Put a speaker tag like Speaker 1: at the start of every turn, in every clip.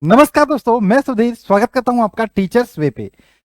Speaker 1: नमस्कार दोस्तों, मैं सुधीर स्वागत करता हूं आपका टीचर्स वे पे।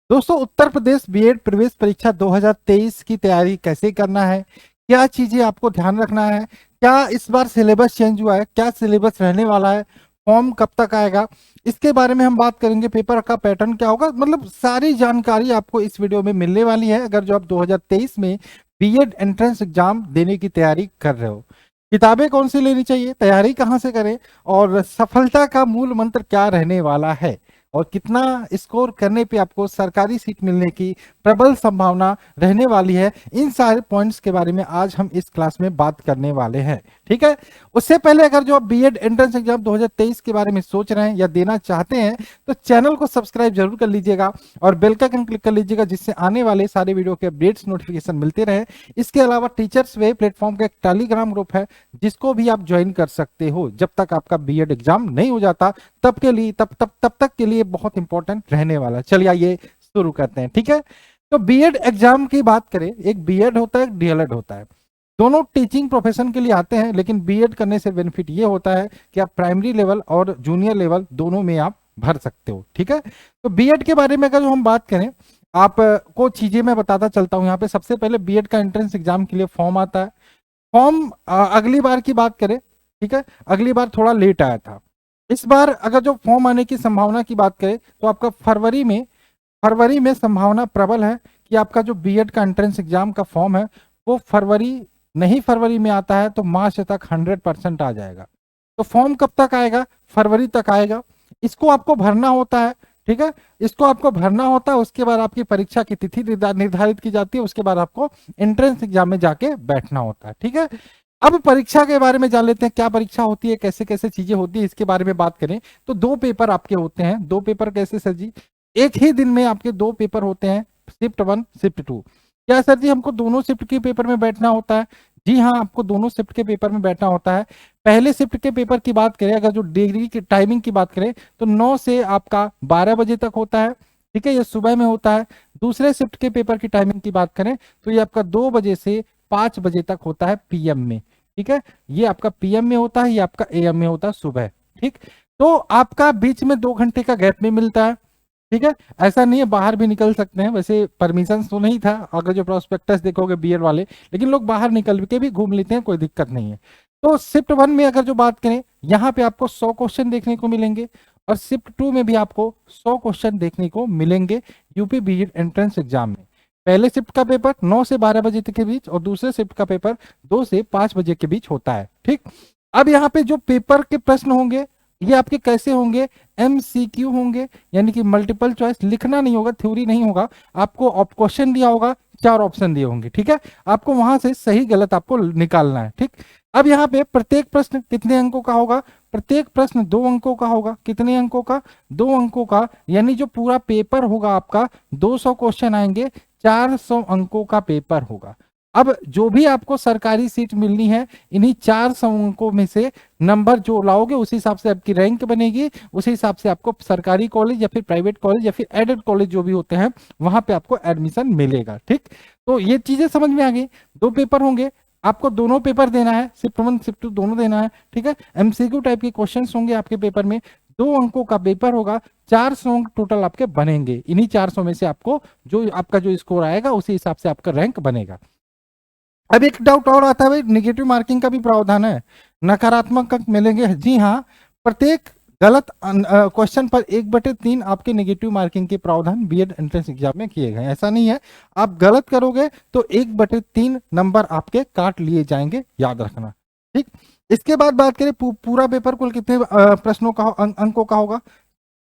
Speaker 1: दोस्तों, उत्तर प्रदेश बीएड प्रवेश परीक्षा 2023 की तैयारी कैसे करना है, क्या चीजें आपको ध्यान रखना है, क्या इस बार सिलेबस चेंज हुआ है, क्या सिलेबस रहने वाला है, फॉर्म कब तक आएगा, इसके बारे में हम बात करेंगे। पेपर का पैटर्न क्या होगा, मतलब सारी जानकारी आपको इस वीडियो में मिलने वाली है। अगर जो आप 2023 में बीएड एंट्रेंस एग्जाम देने की तैयारी कर रहे हो, किताबें कौन सी लेनी चाहिए, तैयारी कहाँ से करें, और सफलता का मूल मंत्र क्या रहने वाला है, और कितना स्कोर करने पे आपको सरकारी सीट मिलने की प्रबल संभावना रहने वाली है, इन सारे पॉइंट्स के बारे में आज हम इस क्लास में बात करने वाले हैं। ठीक है। उससे पहले अगर जो आप बीएड एंट्रेंस एग्जाम 2023 के बारे में सोच रहे हैं या देना चाहते हैं तो चैनल को सब्सक्राइब जरूर कर लीजिएगा और बेल का आइकन क्लिक कर लीजिएगा, जिससे आने वाले सारे वीडियो के अपडेट्स नोटिफिकेशन मिलते रहे। इसके अलावा टीचर्स वे प्लेटफॉर्म का एक टेलीग्राम ग्रुप है जिसको भी आप ज्वाइन कर सकते हो। जब तक आपका बीएड एग्जाम नहीं हो जाता तब के लिए तब तक के लिए बहुत इंपॉर्टेंट रहने वाला। चलिए आइए शुरू करते हैं। ठीक है। तो बीएड एग्जाम की बात करें, एक बीएड होता है, एक डीएलएड होता है। दोनों टीचिंग प्रोफेशन के लिए आते हैं, लेकिन बीएड करने से बेनिफिट ये होता है कि आप प्राइमरी लेवल और जूनियर लेवल दोनों में आप भर सकते हो। ठीक है। तो बीएड के बारे में अगर हम बात करें, आपको चीजें मैं बताता चलता हूं। यहाँ पे सबसे पहले बीएड का एंट्रेंस एग्जाम के लिए फॉर्म आता है। फॉर्म अगली बार की बात करें, ठीक है, अगली बार थोड़ा लेट आया था। इस बार अगर जो फॉर्म आने की संभावना की बात करें तो आपका फरवरी में संभावना प्रबल है कि आपका जो बीएड का एंट्रेंस एग्जाम का फॉर्म है वो फरवरी में आता है तो मार्च तक 100% आ जाएगा। तो फॉर्म कब तक आएगा? फरवरी तक आएगा। इसको आपको भरना होता है। ठीक है। इसको आपको भरना होता है, उसके बाद आपकी परीक्षा की तिथि निर्धारित की जाती है, उसके बाद आपको एंट्रेंस एग्जाम में जाके बैठना होता है। ठीक है। अब परीक्षा के बारे में जान लेते हैं, क्या परीक्षा होती है, कैसे कैसे चीजें होती है, इसके बारे में बात करें तो दो पेपर आपके होते हैं। दो पेपर कैसे सर जी? एक ही दिन में आपके दो पेपर होते हैं, शिफ्ट 1 शिफ्ट 2। क्या सर जी हमको दोनों शिफ्ट के पेपर में बैठना होता है? जी हाँ, आपको दोनों शिफ्ट के पेपर में बैठना होता है। पहले शिफ्ट के पेपर की बात करें, अगर जो डिग्री की टाइमिंग की बात करें तो 9 से आपका 12 बजे तक होता है। ठीक है, ये सुबह में होता है। दूसरे शिफ्ट के पेपर की टाइमिंग की बात करें तो ये आपका 2 बजे से 5 बजे तक होता है पीएम में। ठीक है, ये आपका पीएम में होता है, ये आपका एएम में होता है सुबह। ठीक, तो आपका बीच में 2 घंटे का गैप में मिलता है। ठीक है, ऐसा नहीं है, बाहर भी निकल सकते हैं। वैसे परमिशन तो नहीं था, अगर जो प्रोस्पेक्टस देखोगे बीएड वाले, लेकिन लोग बाहर निकल के भी घूम लेते हैं, कोई दिक्कत नहीं है। तो शिफ्ट 1 में अगर जो बात करें, यहाँ पे आपको 100 क्वेश्चन देखने को मिलेंगे, और शिफ्ट 2 में भी आपको 100 क्वेश्चन देखने को मिलेंगे यूपी बीएड एंट्रेंस एग्जाम में। पहले शिफ्ट का पेपर 9 से 12 बजे तक के बीच और दूसरे शिफ्ट का पेपर 2 से 5 बजे के बीच होता है। ठीक, अब यहाँ पे जो पेपर के प्रश्न होंगे ये आपके कैसे होंगे? एमसीक्यू होंगे, यानी कि मल्टीपल चॉइस, लिखना नहीं होगा, थ्योरी नहीं होगा। आपको क्वेश्चन दिया होगा, 4 ऑप्शन दिए होंगे। ठीक है, आपको वहां से सही गलत आपको निकालना है। ठीक, अब यहाँ पे प्रत्येक प्रश्न कितने अंकों का होगा? प्रत्येक प्रश्न 2 अंकों का होगा। कितने अंकों का? 2 अंकों का, यानी जो पूरा पेपर होगा आपका 200 क्वेश्चन आएंगे, 400 अंकों का पेपर होगा। अब जो भी आपको सरकारी सीट मिलनी है, इन्हीं 400 अंकों में से नंबर जो लाओगे उसी हिसाब से आपकी रैंक बनेगी, उसी हिसाब से आपको सरकारी कॉलेज या फिर प्राइवेट कॉलेज या फिर एडेड कॉलेज जो भी होते हैं वहां पे आपको एडमिशन मिलेगा। ठीक, तो ये चीजें समझ में आ गई। 2 पेपर होंगे, आपको दोनों पेपर देना है, शिफ्ट 1 शिफ्ट 2 दोनों देना है। ठीक है, एमसीक्यू टाइप के क्वेश्चंस होंगे आपके पेपर में। 2 अंकों का पेपर होगा, 400 अंक टोटल आपके बनेंगे। इन्हीं 400 में से आपको जो आपका जो स्कोर आएगा उसी हिसाब से आपका रैंक बनेगा। अब एक डाउट और आता है, भाई नेगेटिव मार्किंग का भी प्रावधान है, नकारात्मक अंक मिलेंगे? जी हाँ, प्रत्येक गलत क्वेश्चन पर 1/3 आपके नेगेटिव मार्किंग के प्रावधान बीएड एंट्रेंस एग्जाम में किए गए। ऐसा नहीं है आप गलत करोगे तो 1/3 नंबर आपके काट लिए जाएंगे, याद रखना। ठीक, इसके बाद बात करें पूरा पेपर कुल कितने प्रश्नों का अंकों का होगा?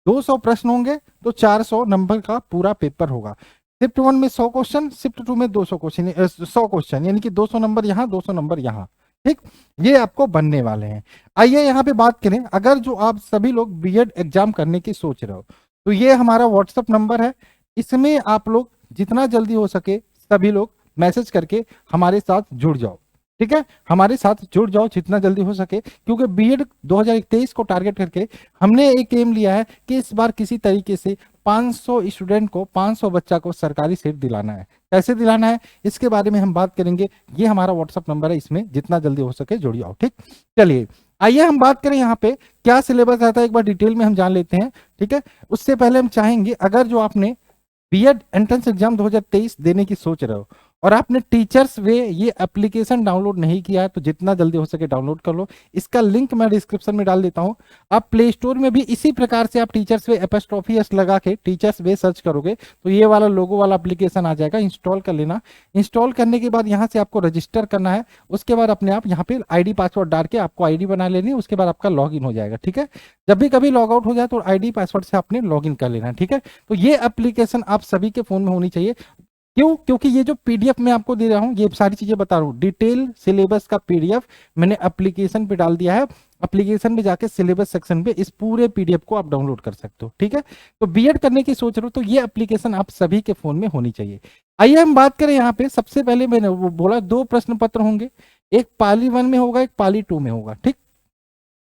Speaker 1: 200 प्रश्न होंगे तो 400 नंबर का पूरा पेपर होगा। शिफ्ट 1 में 100 क्वेश्चन, शिफ्ट 2 में 200 क्वेश्चन, 100 क्वेश्चन, यानी कि 200 नंबर यहाँ, 200 नंबर यहाँ। ठीक, ये आपको बनने वाले हैं। आइए यहाँ पे बात करें, अगर जो आप सभी लोग बीएड एग्जाम करने की सोच रहे हो तो ये हमारा व्हाट्सएप नंबर है। इसमें आप लोग जितना जल्दी हो सके सभी लोग मैसेज करके हमारे साथ जुड़ जाओ। ठीक है, हमारे साथ जुड़ जाओ जितना जल्दी हो सके, क्योंकि बीएड 2023 को टारगेट करके हमने एक एम लिया है कि इस बार किसी तरीके से 500 स्टूडेंट को, 500 बच्चा को सरकारी सीट दिलाना है। कैसे दिलाना है इसके बारे में हम बात करेंगे। ये हमारा व्हाट्सएप नंबर है, इसमें जितना जल्दी हो सके जुड़ जाओ। ठीक, चलिए आइए हम बात करें यहाँ पे क्या सिलेबस आता है, एक बार डिटेल में हम जान लेते हैं। ठीक है, उससे पहले हम चाहेंगे अगर जो आपने बीएड एंट्रेंस एग्जाम 2023 देने की सोच रहे हो और आपने टीचर्स वे ये एप्लीकेशन डाउनलोड नहीं किया है तो जितना जल्दी हो सके डाउनलोड कर लो। इसका लिंक मैं डिस्क्रिप्शन में डाल देता हूं। आप प्ले स्टोर में भी इसी प्रकार से आप टीचर्स वे एपोस्ट्रोफी एस लगा के टीचर्स वे सर्च करोगे तो ये वाला लोगो वाला एप्लीकेशन आ जाएगा, इंस्टॉल कर लेना। इंस्टॉल करने के बाद यहाँ से आपको रजिस्टर करना है, उसके बाद अपने आप यहाँ पे आईडी पासवर्ड डाल के आपको आईडी बना लेनी है, उसके बाद आपका लॉगिन हो जाएगा। ठीक है, जब भी कभी लॉग आउट हो जाए तो आईडी पासवर्ड से आपने लॉगिन कर लेना है। ठीक है, तो ये एप्लीकेशन आप सभी के फोन में होनी चाहिए। क्यों? क्योंकि ये जो पीडीएफ मैं आपको दे रहा हूं, ये सारी चीजें बता रहा हूं, डिटेल सिलेबस का पीडीएफ मैंने एप्लीकेशन पे डाल दिया है। एप्लीकेशन में जाके सिलेबस सेक्शन पे इस पूरे पीडीएफ को आप डाउनलोड कर सकते हो। ठीक है, तो बीएड करने की सोच रहे हो तो ये एप्लीकेशन आप सभी के फोन में होनी चाहिए। आइए हम बात करें यहाँ पे, सबसे पहले मैंने वो बोला 2 प्रश्न पत्र होंगे, एक पाली 1 में होगा, एक पाली 2 में होगा। ठीक,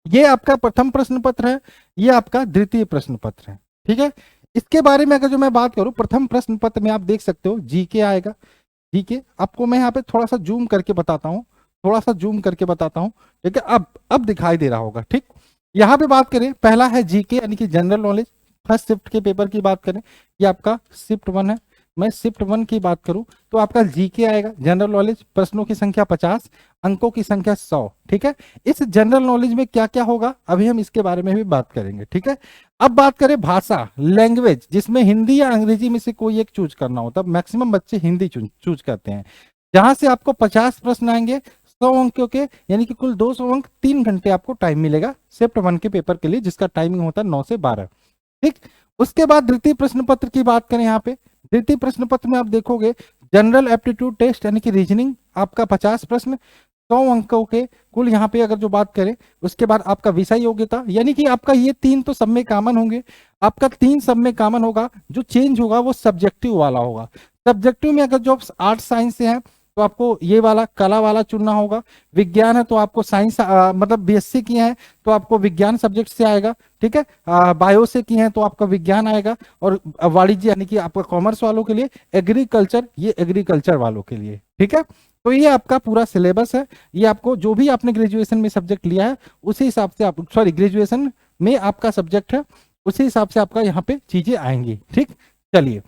Speaker 1: ये आपका प्रथम प्रश्न पत्र है, ये आपका द्वितीय प्रश्न पत्र है। ठीक है, इसके बारे में अगर जो मैं बात करूं, प्रथम प्रश्न पत्र में आप देख सकते हो जीके आएगा। जीके आपको मैं यहाँ पे थोड़ा सा जूम करके बताता हूँ, थोड़ा सा जूम करके बताता हूँ। ठीक है, अब दिखाई दे रहा होगा। ठीक, यहाँ पे बात करें, पहला है जीके यानी कि जनरल नॉलेज। फर्स्ट शिफ्ट के पेपर की बात करें, ये आपका शिफ्ट 1 है। मैं शिफ्ट 1 की बात करूं तो आपका जीके आएगा, जनरल नॉलेज, प्रश्नों की संख्या 50, अंकों की संख्या 100। ठीक है, इस जनरल नॉलेज में क्या क्या होगा अभी हम इसके बारे में भी बात करेंगे। ठीक है, अब बात करें भाषा, लैंग्वेज, जिसमें हिंदी या अंग्रेजी में से कोई एक चूज करना होता है। मैक्सिमम बच्चे हिंदी चूज करते हैं, जहां से आपको 50 प्रश्न आएंगे 100 अंकों के, यानी कि कुल 200 अंक। 3 घंटे आपको टाइम मिलेगा शिफ्ट 1 के पेपर के लिए, जिसका टाइमिंग होता है 9 से 12। ठीक, उसके बाद द्वितीय प्रश्न पत्र की बात करें, यहाँ पे द्वितीय प्रश्न पत्र में आप देखोगे जनरल एप्टीट्यूड टेस्ट यानी कि रीजनिंग, आपका 50 प्रश्न 100 अंकों के कुल। यहाँ पे अगर जो बात करें, उसके बाद आपका विषय योग्यता, यानी कि आपका ये 3 तो सब में कॉमन होंगे, आपका 3 सब में कॉमन होगा। जो चेंज होगा वो सब्जेक्टिव वाला होगा। सब्जेक्टिव में अगर जो आर्ट साइंस से है तो आपको ये वाला कला वाला चुनना होगा। विज्ञान है तो आपको साइंस मतलब बीएससी किए हैं तो आपको विज्ञान सब्जेक्ट से आएगा। ठीक है, बायो से किए हैं तो आपका विज्ञान आएगा। और वाणिज्य यानी कि आपका कॉमर्स वालों के लिए, एग्रीकल्चर ये एग्रीकल्चर वालों के लिए। ठीक है, तो ये आपका पूरा सिलेबस है। ये आपको जो भी आपने ग्रेजुएशन में सब्जेक्ट लिया है उसी हिसाब से आप, सॉरी ग्रेजुएशन में आपका सब्जेक्ट है उसी हिसाब से आपका यहाँ पे चीजें आएंगी। ठीक, चलिए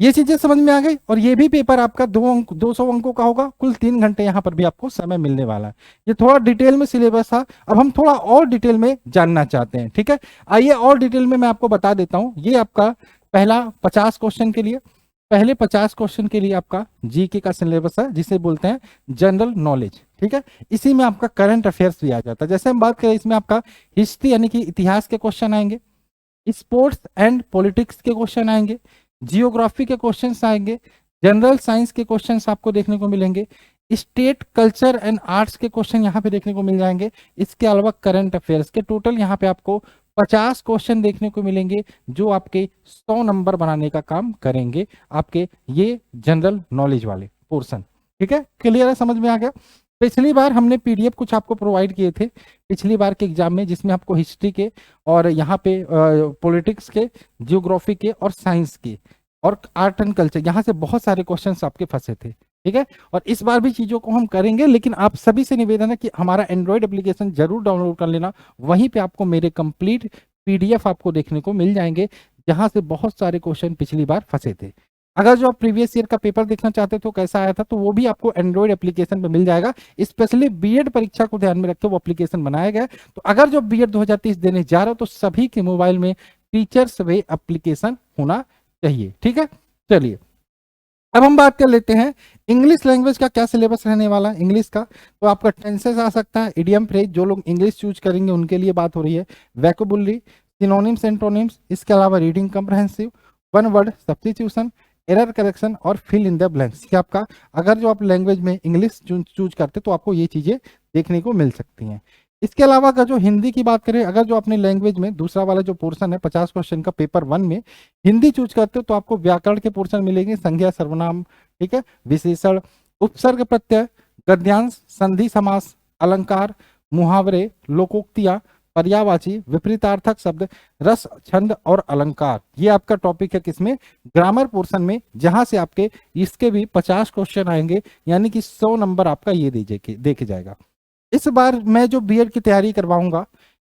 Speaker 1: ये चीजें समझ में आ गई। और ये भी पेपर आपका 200 अंकों का होगा, कुल 3 घंटे यहाँ पर भी आपको समय मिलने वाला है। ये थोड़ा डिटेल में सिलेबस था, अब हम थोड़ा और डिटेल में जानना चाहते हैं। ठीक है, आइए और डिटेल में मैं आपको बता देता हूँ। ये आपका पहला 50 क्वेश्चन के लिए, पहले 50 क्वेश्चन के लिए आपका जीके का सिलेबस है, जिसे बोलते हैं जनरल नॉलेज। ठीक है, इसी में आपका करंट अफेयर्स भी आ जाता है। जैसे हम बात करें, इसमें आपका हिस्ट्री यानी कि इतिहास के क्वेश्चन आएंगे, स्पोर्ट्स एंड पॉलिटिक्स के क्वेश्चन आएंगे, जियोग्राफी के क्वेश्चंस आएंगे, जनरल साइंस के क्वेश्चंस आपको देखने को मिलेंगे, स्टेट कल्चर एंड आर्ट्स के क्वेश्चन यहाँ पे देखने को मिल जाएंगे। इसके अलावा करंट अफेयर्स के टोटल यहाँ पे आपको 50 क्वेश्चन देखने को मिलेंगे, जो आपके 100 नंबर बनाने का काम करेंगे, आपके ये जनरल नॉलेज वाले पोर्शन। ठीक है, क्लियर है, समझ में आ गया। पिछली बार हमने पीडीएफ कुछ आपको प्रोवाइड किए थे पिछली बार के एग्जाम में, जिसमें आपको हिस्ट्री के और यहाँ पे पॉलिटिक्स के, जियोग्राफी के और साइंस के और आर्ट एंड कल्चर, यहाँ से बहुत सारे क्वेश्चंस आपके फंसे थे। ठीक है, और इस बार भी चीजों को हम करेंगे, लेकिन आप सभी से निवेदन है कि हमारा एंड्रॉइड एप्लीकेशन जरूर डाउनलोड कर लेना। वहीं पे आपको मेरे कंप्लीट पीडीएफ आपको देखने को मिल जाएंगे, जहां से बहुत सारे क्वेश्चन पिछली बार फंसे थे। अगर जो आप प्रीवियस ईयर का पेपर देखना चाहते तो कैसा आया था, तो वो भी आपको एंड्रॉइड एप्लीकेशन पे मिल जाएगा। स्पेशली बीएड परीक्षा को ध्यान में रखते वो एप्लीकेशन बनाया गया है। तो अगर जो बीएड 2023 देने जा रहे हो तो सभी के मोबाइल में टीचर्स वे एप्लीकेशन होना चाहिए। ठीक है, चलिए अब हम बात कर लेते हैं इंग्लिश लैंग्वेज का क्या सिलेबस रहने वाला है। इंग्लिश का तो आपका टेंसेस आ सकता है, इडियम फ्रेज, जो लोग इंग्लिश चूज करेंगे उनके लिए बात हो रही है, वैकेबुलरी, सिनोनिम्स एंटोनिम्स, इसके अलावा reading comprehensive, one word substitution, error correction और फिल इन द ब्लैंक्स। कि आपका अगर जो आप लैंग्वेज में इंग्लिश चूज करते तो आपको ये चीजें देखने को मिल सकती हैं। इसके अलावा अगर जो हिंदी की बात करें, अगर जो अपने लैंग्वेज में दूसरा वाला जो पोर्शन है 50 क्वेश्चन का पेपर 1 में हिंदी चूज करते हो तो आपको व्याकरण के पोर्शन मिलेंगे, संज्ञा सर्वनाम, ठीक है, विशेषण, उपसर्ग प्रत्यय, गद्यांश, संधि समास, अलंकार, मुहावरे, लोकोक्तियां, पर्यायवाची, विपरीतार्थक शब्द, रस, छंद और अलंकार। ये आपका टॉपिक है किसमें, ग्रामर पोर्शन में, जहां से आपके इसके भी 50 क्वेश्चन आएंगे, यानी कि 100 नंबर आपका ये देखे जाएगा। इस बार मैं जो बीएड की तैयारी करवाऊंगा,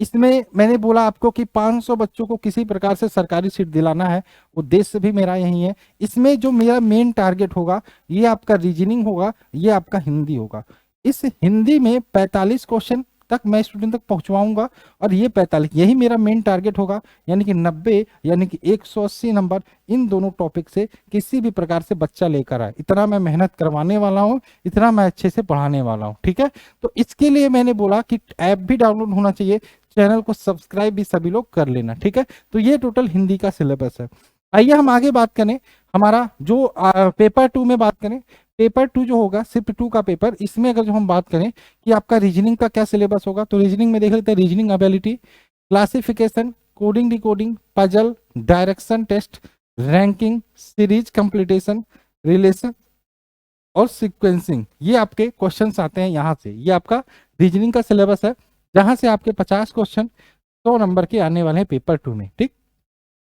Speaker 1: इसमें मैंने बोला आपको कि 500 बच्चों को किसी प्रकार से सरकारी सीट दिलाना है, उद्देश्य भी मेरा यही है। इसमें जो मेरा मेन टारगेट होगा, ये आपका रीजनिंग होगा, ये आपका हिंदी होगा। इस हिंदी में 45 क्वेश्चन तक मैं स्टूडेंट तक पहुंचवाऊंगा, और ये 45 यही मेरा मेन टारगेट होगा, यानी कि 90 यानी कि 180 नंबर इन दोनों टॉपिक से किसी भी प्रकार से बच्चा लेकर आए, इतना मैं मेहनत करवाने वाला हूँ, इतना मैं अच्छे से पढ़ाने वाला हूँ। ठीक है, तो इसके लिए मैंने बोला कि ऐप भी डाउनलोड होना चाहिए, चैनल को सब्सक्राइब भी सभी लोग कर लेना। ठीक है, तो ये टोटल हिंदी का सिलेबस है। आइए हम आगे बात करें, हमारा जो पेपर 2 में बात करें, पेपर 2 जो होगा शिफ्ट 2 का पेपर, इसमें अगर जो हम बात करें कि आपका रीजनिंग का क्या सिलेबस होगा, तो रीजनिंग में देख लेते हैं reasoning ability, classification, coding decoding, puzzle, direction test, ranking, series completion, relation और सीक्वेंसिंग, ये आपके क्वेश्चंस आते हैं यहाँ से। ये आपका रीजनिंग का सिलेबस है, जहां से आपके 50 क्वेश्चन 100 नंबर के आने वाले हैं पेपर 2 में। ठीक,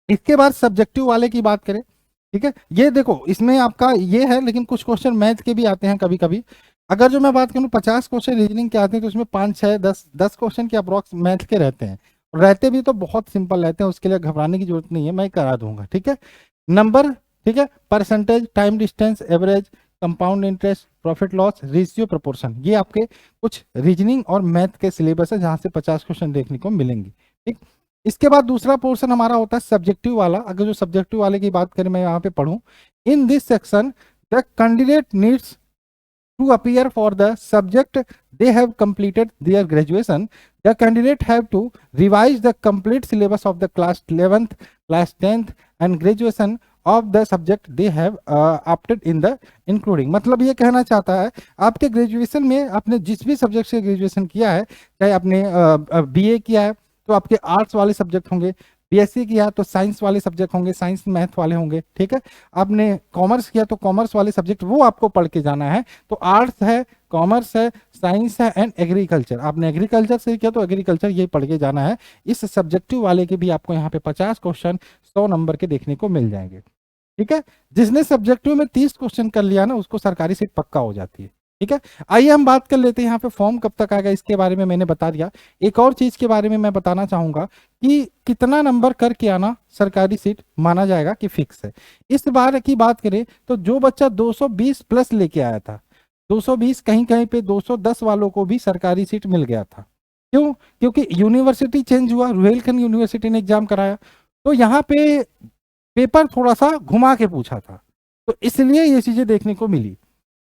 Speaker 1: इसके बाद सब्जेक्टिव वाले की बात करें, ठीक है, ये देखो इसमें आपका ये है, लेकिन कुछ क्वेश्चन मैथ के भी आते हैं कभी कभी। अगर जो मैं बात करूं 50 क्वेश्चन रीजनिंग के आते हैं, तो उसमें 5 6 10 क्वेश्चन के अप्रोक्स मैथ के रहते हैं, और रहते भी तो बहुत सिंपल रहते हैं, उसके लिए घबराने की जरूरत नहीं है, मैं करा दूंगा। ठीक है, नंबर, ठीक है, percentage, time distance, average, compound interest, profit loss, ratio, proportion, ये आपके कुछ रीजनिंग और मैथ के सिलेबस है, जहां से 50 क्वेश्चन देखने को मिलेंगे। ठीक, इसके बाद दूसरा पोर्शन हमारा होता है सब्जेक्टिव वाला। अगर जो सब्जेक्टिव वाले की बात करें, मैं यहाँ पे पढ़ूं, in this section the candidate needs to appear for the subject they have completed their graduation. The candidate have to revise the complete syllabus of the class 11th, class 10th and graduation of the subject they have opted in the including। मतलब ये कहना चाहता है, आपके graduation में आपने जिस भी सब्जेक्ट से ग्रेजुएशन किया है, चाहे आपने बीए किया है तो आपके आर्ट्स वाले सब्जेक्ट होंगे, बीएससी किया तो साइंस वाले सब्जेक्ट होंगे, साइंस मैथ वाले होंगे। ठीक है, आपने कॉमर्स किया तो कॉमर्स वाले सब्जेक्ट वो आपको पढ़ के जाना है। तो आर्ट्स है, कॉमर्स है, साइंस है एंड एग्रीकल्चर, आपने एग्रीकल्चर से किया तो एग्रीकल्चर ये पढ़ के जाना है। इस सब्जेक्टिव वाले के भी आपको यहाँ पे 50 क्वेश्चन 100 नंबर के देखने को मिल जाएंगे। ठीक है, जिसने सब्जेक्टिव में 30 क्वेश्चन कर लिया ना, उसको सरकारी सीट पक्का हो जाती है। ठीक है, आइए हम बात कर लेते हैं यहाँ पे फॉर्म कब तक आएगा, इसके बारे में मैंने बता दिया। एक और चीज के बारे में मैं बताना चाहूंगा कि कितना नंबर करके आना सरकारी सीट माना जाएगा कि फिक्स है। इस बार की बात करें तो जो बच्चा 220 प्लस लेके आया था, 220 कहीं कहीं पे 210 वालों को भी सरकारी सीट मिल गया था। क्यों? क्योंकि यूनिवर्सिटी चेंज हुआ, रुहेलखंड यूनिवर्सिटी ने एग्जाम कराया, तो यहाँ पे पेपर थोड़ा सा घुमा के पूछा था, तो इसलिए ये चीजें देखने को मिली।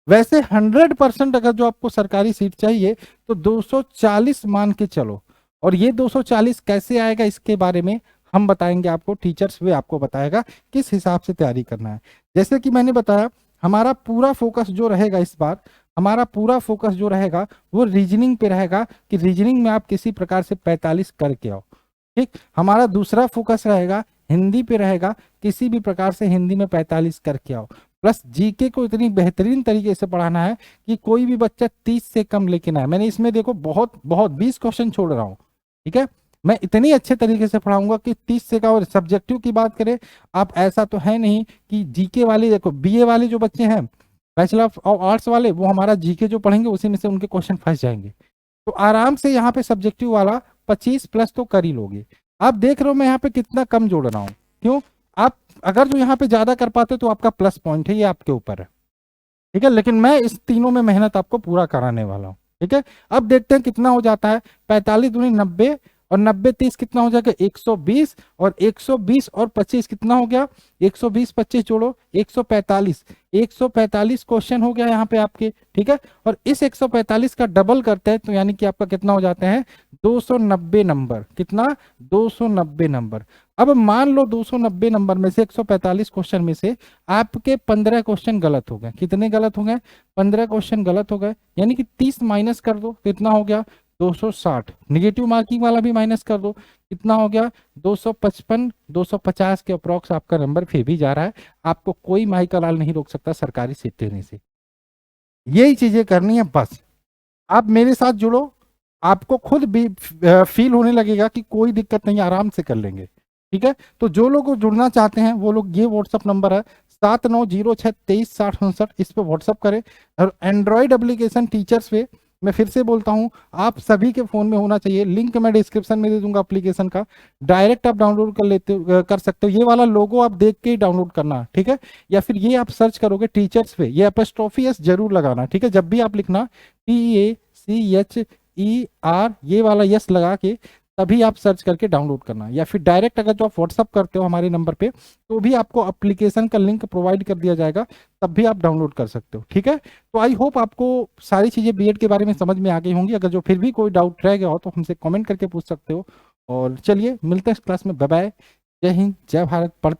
Speaker 1: वैसे 100% अगर जो आपको सरकारी सीट चाहिए तो 240 मान के चलो, और ये 240 कैसे आएगा इसके बारे में हम बताएंगे आपको, टीचर्स वे आपको बताएगा किस हिसाब से तैयारी करना है। जैसे कि मैंने बताया, हमारा पूरा फोकस जो रहेगा इस बार, हमारा पूरा फोकस जो रहेगा वो रीजनिंग पे रहेगा, कि रीजनिंग में आप किसी प्रकार से 45 करके आओ। ठीक, हमारा दूसरा फोकस रहेगा हिंदी पे रहेगा, किसी भी प्रकार से हिंदी में 45 करके आओ। प्लस जीके को इतनी बेहतरीन तरीके से पढ़ाना है कि कोई भी बच्चा 30 से कम लेके ना आए। मैंने इसमें देखो बहुत बहुत 20 क्वेश्चन छोड़ रहा हूँ। ठीक है, मैं इतनी अच्छे तरीके से पढ़ाऊंगा कि 30 से का। और सब्जेक्टिव की बात करें, आप ऐसा तो है नहीं कि जीके वाले, देखो बीए वाले जो बच्चे हैं, बैचलर ऑफ आर्ट्स वाले, वो हमारा जीके जो पढ़ेंगे उसी में से उनके क्वेश्चन फंस जाएंगे। तो आराम से यहाँ पे सब्जेक्टिव वाला 25 प्लस तो कर ही लोगे। आप देख रहे हो मैं यहाँ पे कितना कम जोड़ रहा हूँ, क्यों? आप अगर जो यहाँ पे ज्यादा कर पाते तो आपका प्लस पॉइंट है, ये आपके ऊपर है। ठीक है, लेकिन मैं इस तीनों में मेहनत आपको पूरा कराने वाला हूँ। ठीक है, अब देखते हैं कितना हो जाता है। 45 दूनी 90 और 90 30 कितना हो जाएगा 120, और 120 और 25 कितना हो गया 120 25 जोड़ो 145, 145 क्वेश्चन हो गया यहाँ पे आपके। ठीक है, और इस 145 का डबल करते हैं तो यानी कि आपका कितना हो जाते हैं 290 नंबर। कितना? 290 नंबर। अब मान लो 290 नंबर में से 145 क्वेश्चन में से आपके 15 क्वेश्चन गलत हो गए। कितने गलत हो गए? 15 क्वेश्चन गलत हो गए, यानी कि 30 माइनस कर दो, कितना हो गया 260। निगेटिव मार्किंग वाला भी माइनस कर दो, कितना हो गया 255 250 के अप्रोक्स आपका नंबर फिर भी जा रहा है। आपको कोई माई का लाल नहीं रोक सकता सरकारी सीट देने से। यही चीजें करनी है बस। आप मेरे साथ जुड़ो, आपको खुद भी फील होने लगेगा कि कोई दिक्कत नहीं, आराम से कर लेंगे। ठीक है, तो जो लोग जुड़ना चाहते हैं वो लोग, ये व्हाट्सअप नंबर है 7906236059, इस पे व्हाट्सअप करें। और एंड्रॉइड एप्लीकेशन टीचर्स पे मैं फिर से बोलता हूँ, आप सभी के फ़ोन में होना चाहिए। लिंक मैं डिस्क्रिप्शन में दे दूंगा एप्लीकेशन का, डायरेक्ट आप डाउनलोड कर सकते हो। ये वाला लोगो आप देख के ही डाउनलोड करना, ठीक है। या फिर ये आप सर्च करोगे टीचर्स पे, ये एपोस्ट्रोफी एस जरूर लगाना, ठीक है। जब भी आप लिखना TACHER, ये वाला यस लगा के तभी आप सर्च करके डाउनलोड करना। या फिर डायरेक्ट अगर जो आप व्हाट्सअप करते हो हमारे नंबर पे, तो भी आपको एप्लीकेशन का लिंक प्रोवाइड कर दिया जाएगा, तब भी आप डाउनलोड कर सकते हो, ठीक है। तो आई होप आपको सारी चीज़ें बीएड के बारे में समझ में आ गई होंगी। अगर जो फिर भी कोई डाउट रह गया हो तो हमसे कमेंट करके पूछ सकते हो। और चलिए मिलते हैं इस क्लास में, बाय बाय, जय हिंद, जय भारत। पढ़ते